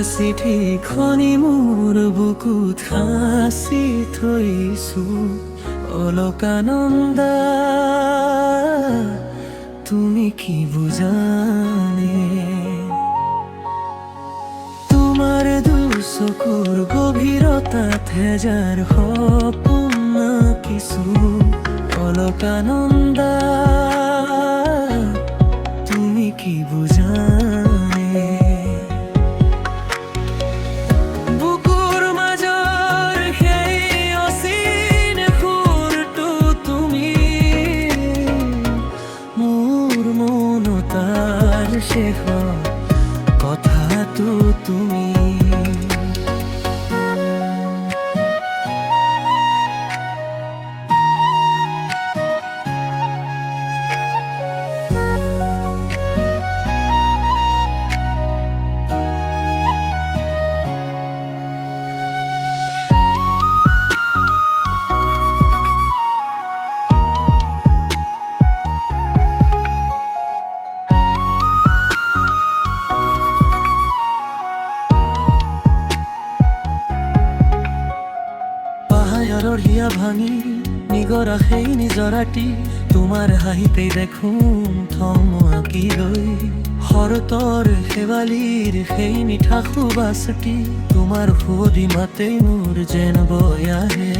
চিঠি খনি মোৰ বুকুত সাঁচি থৈছো অলকানন্দা তুমি কি বুজানে তোমাৰ দুচকুৰ গভীৰতাত হেজাৰ সপোন কিছু অলকানন্দা তুমি কি বুজানে বুকুৰ মাজৰ সেই অচিন সুৰটো তুমি মোৰ মনতাৰ শেষৰ কথাটো তুমি পাহাৰৰ হিয়া ভাঙি নিগৰা সেই নিজৰাটি তোমাৰ হাঁহিতেই দেখোন থম আঁকি লৈ শৰতৰ শেৱালিৰ সেই মিঠা সুবাসটি তোমাৰ সুৱদি মাতেই মোৰ যেন বৈ আহে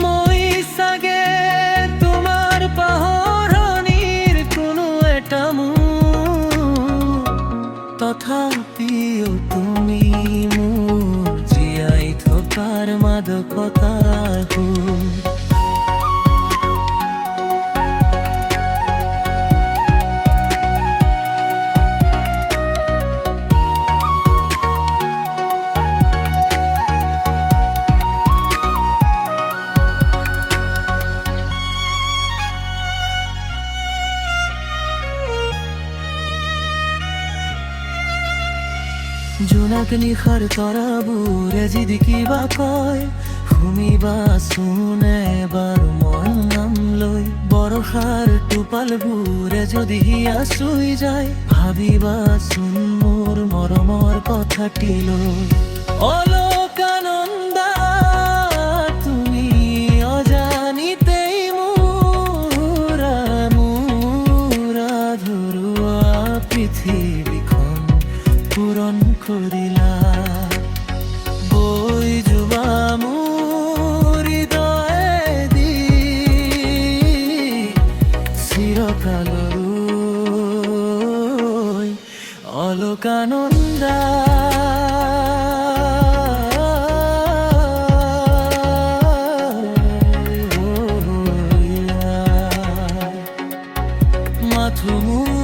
মই চাগে তোমাৰ পাহৰণিৰ কোনো এটা মোৰ তথাপিও তুমি মোৰ জীয়াই থকাৰ মাদকতা জোনাক নিশাৰ তৰাবোৰে যদি কিবা কয় শুনিবাচোন এবাৰ মন নাম লৈ বৰষাৰ টোপালবোৰে যদি হিয়া চুই যায় ভাবিবাচোন মোৰ মৰমৰ কথাটি লৈ অলকানন্দা তুমি অজানিতেই মোৰ আধৰুৱা পৃথিৱীখন পূৰণ কৰিলা বৈ যোৱা মোৰ হৃদয়েদি চিৰকাললৈ অলকানন্দা মাথো মোৰ